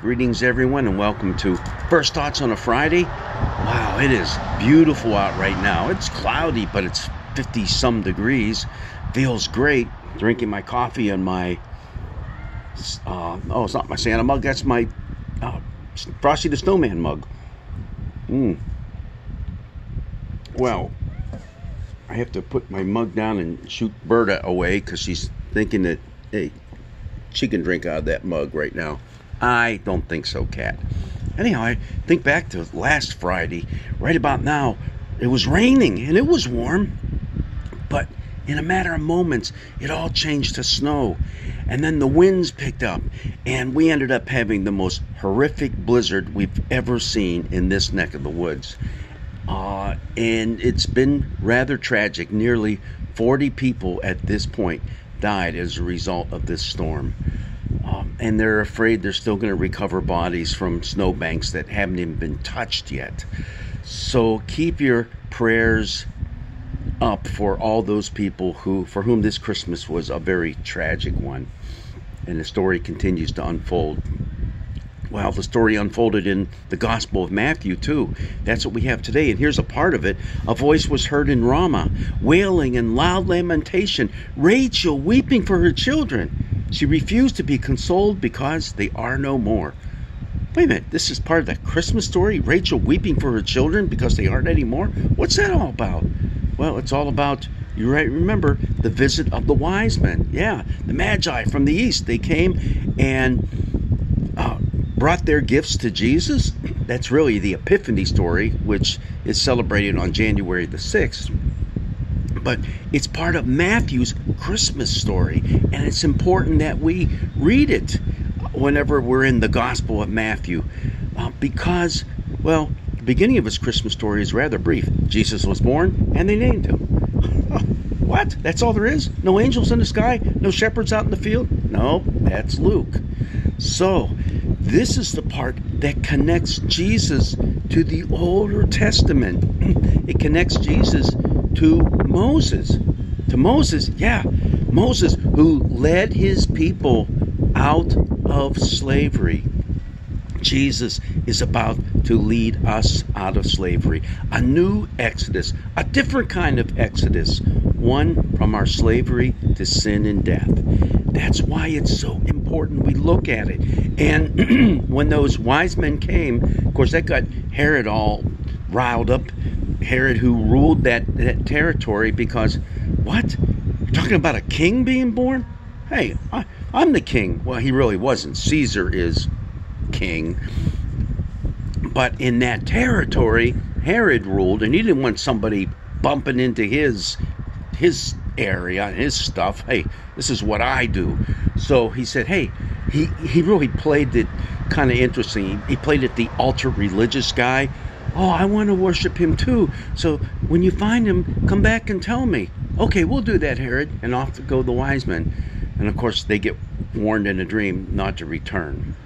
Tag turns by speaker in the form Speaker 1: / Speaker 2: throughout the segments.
Speaker 1: Greetings, everyone, and welcome to First Thoughts on a Friday. Wow, it is beautiful out right now. It's cloudy, but it's 50-some degrees. Feels great. Drinking my coffee in my... it's not my Santa mug. That's my Frosty the Snowman mug. Well, I have to put my mug down and shoot Berta away because she's thinking that, hey, she can drink out of that mug right now. I don't think so, Cat. Anyhow, I think back to last Friday. Right about now, it was raining and it was warm. But in a matter of moments, it all changed to snow. And then the winds picked up. And we ended up having the most horrific blizzard we've ever seen in this neck of the woods. And it's been rather tragic. Nearly 40 people at this point died as a result of this storm. And they're afraid they're still going to recover bodies from snowbanks that haven't even been touched yet. So keep your prayers up for all those people for whom this Christmas was a very tragic one. And the story continues to unfold. Well, the story unfolded in the Gospel of Matthew, too. That's what we have today. And here's a part of it. A voice was heard in Ramah, wailing in loud lamentation, Rachel weeping for her children. She refused to be consoled because they are no more. Wait a minute, this is part of the Christmas story? Rachel weeping for her children because they aren't anymore? What's that all about? Well, it's all about, you right, remember, the visit of the wise men. Yeah, the Magi from the east. They came and brought their gifts to Jesus. That's really the Epiphany story, which is celebrated on January the 6th. But it's part of Matthew's Christmas story, and it's important that we read it whenever we're in the Gospel of Matthew, because, well, the beginning of his Christmas story is rather brief. Jesus was born, and they named him. What? That's all there is? No angels in the sky? No shepherds out in the field? No, that's Luke. So, this is the part that connects Jesus to the Older Testament. It connects Jesus to Moses. To Moses, yeah. Moses, who led his people out of slavery. Jesus is about to lead us out of slavery. A new exodus, a different kind of exodus, one from our slavery to sin and death. That's why it's so important we look at it. And when those wise men came, of course, that got Herod all riled up. Herod, who ruled that territory, because, what? You're talking about a king being born? Hey, I'm the king. Well, he really wasn't. Caesar is king. But in that territory, Herod ruled, and he didn't want somebody bumping into his area, his stuff. Hey, this is what I do. So he said, hey, he really played it kind of interesting. He played it the ultra-religious guy. Oh, I want to worship him too. So when you find him, come back and tell me. Okay, we'll do that, Herod. And off to go the wise men. And of course, they get warned in a dream not to return.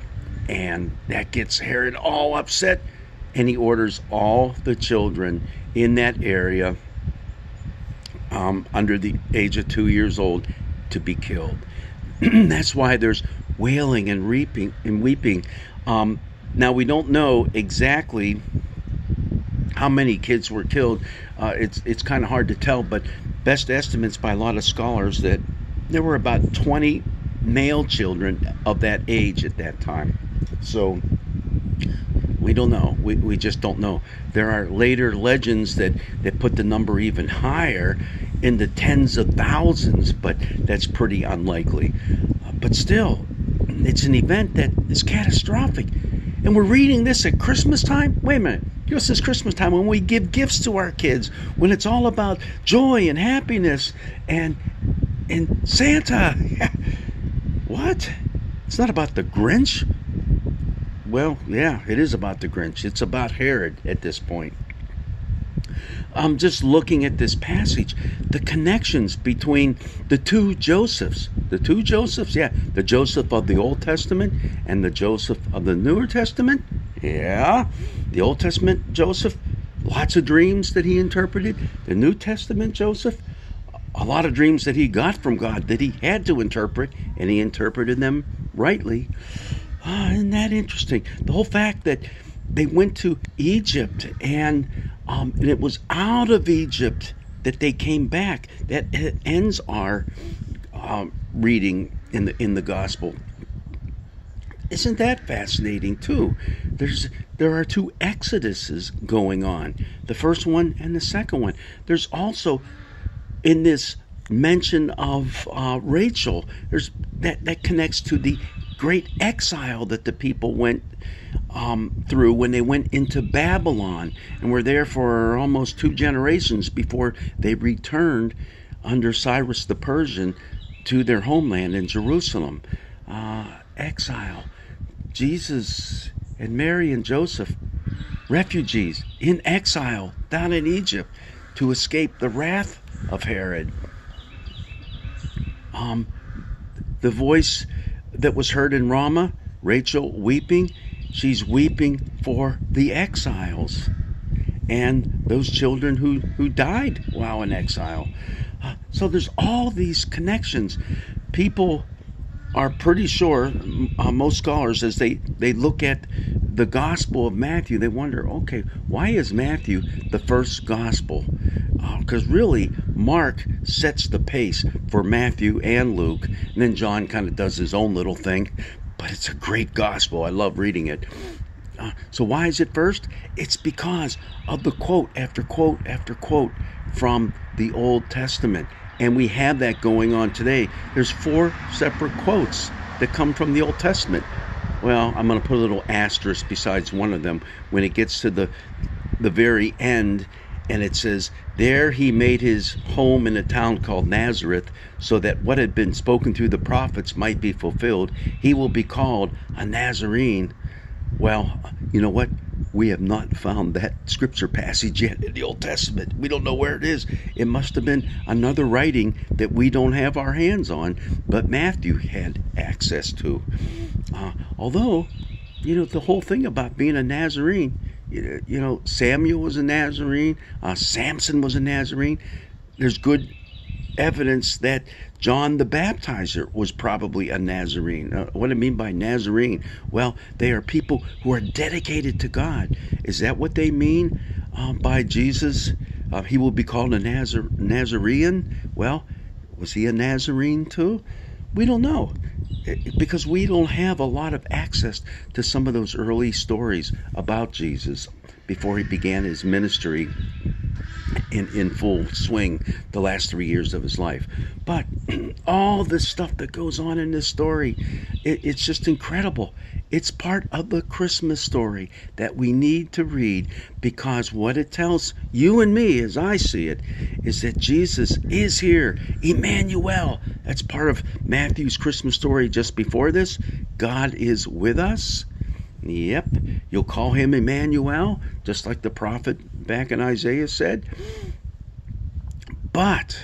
Speaker 1: And that gets Herod all upset. And he orders all the children in that area under the age of 2 years old to be killed. That's why there's wailing and weeping. Now, we don't know exactly how many kids were killed. It's kind of hard to tell, but best estimates by a lot of scholars that there were about 20 male children of that age at that time. So we don't know. We just don't know. There are later legends that put the number even higher, in the tens of thousands, but that's pretty unlikely. But still, it's an event that is catastrophic. And we're reading this at Christmas time? Wait a minute. This is Christmas time when we give gifts to our kids, when it's all about joy and happiness and Santa. What? It's not about the Grinch? Well, yeah, it is about the Grinch. It's about Herod at this point. I'm just looking at this passage, the connections between the two Josephs. The two Josephs, yeah. The Joseph of the Old Testament and the Joseph of the Newer Testament. Yeah. The Old Testament Joseph, lots of dreams that he interpreted. The New Testament Joseph, a lot of dreams that he got from God that he had to interpret, and he interpreted them rightly. Isn't that interesting? The whole fact that they went to Egypt and it was out of Egypt that they came back. That ends our reading in the gospel. Isn't that fascinating too? There are two exoduses going on, the first one and the second one. There's also in this mention of Rachel. There's that connects to the great exile that the people went through when they went into Babylon and were there for almost 2 generations before they returned under Cyrus the Persian to their homeland in Jerusalem. Exile. Jesus and Mary and Joseph, refugees in exile down in Egypt to escape the wrath of Herod. The voice that was heard in Ramah, Rachel weeping, she's weeping for the exiles and those children who died while in exile. So there's all these connections. People are pretty sure, most scholars, as they look at the Gospel of Matthew, they wonder, okay, why is Matthew the first Gospel? Because really, Mark sets the pace for Matthew and Luke, and then John kind of does his own little thing, but it's a great Gospel. I love reading it. So why is it first? It's because of the quote after quote after quote from the Old Testament. And we have that going on today. There's 4 separate quotes that come from the Old Testament. Well, I'm going to put a little asterisk besides one of them when it gets to the very end, and it says, there he made his home in a town called Nazareth, so that what had been spoken through the prophets might be fulfilled. He will be called a Nazarene. Well, you know what? We have not found that scripture passage yet in the Old Testament. We don't know where it is. It must have been another writing that we don't have our hands on, but Matthew had access to. Although, the whole thing about being a Nazarene, Samuel was a Nazarene, Samson was a Nazarene. There's good evidence that John the Baptizer was probably a Nazarene. What do I mean by Nazarene? Well, they are people who are dedicated to God. Is that what they mean by Jesus? He will be called a Nazarene. Well, was he a Nazarene too? We don't know, because we don't have a lot of access to some of those early stories about Jesus before he began his ministry in full swing the last 3 years of his life. But all the stuff that goes on in this story, it's just incredible. It's part of the Christmas story that we need to read, because what it tells you and me, as I see it, is that Jesus is here. Emmanuel. That's part of Matthew's Christmas story just before this. God is with us. Yep, you'll call him Emmanuel, just like the prophet back in Isaiah said. But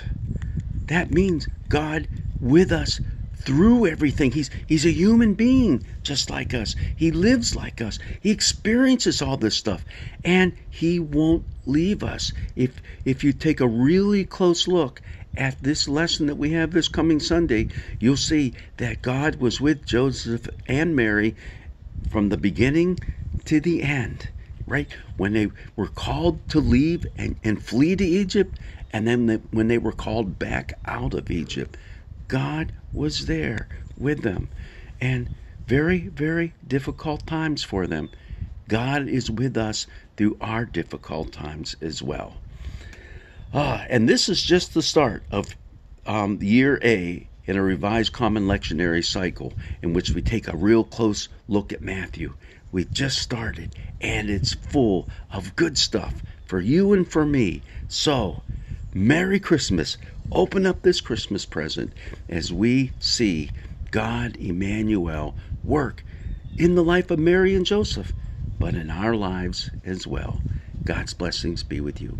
Speaker 1: that means God with us through everything. He's a human being just like us. He lives like us. He experiences all this stuff, and he won't leave us. If you take a really close look at this lesson that we have this coming Sunday, you'll see that God was with Joseph and Mary from the beginning to the end, right? When they were called to leave and flee to Egypt, and then when they were called back out of Egypt, God was there with them. And very, very difficult times for them. God is with us through our difficult times as well. And this is just the start of year A in a revised common lectionary cycle in which we take a real close look at Matthew. We've just started, and it's full of good stuff for you and for me. So, Merry Christmas. Open up this Christmas present as we see God, Emmanuel, work in the life of Mary and Joseph, but in our lives as well. God's blessings be with you.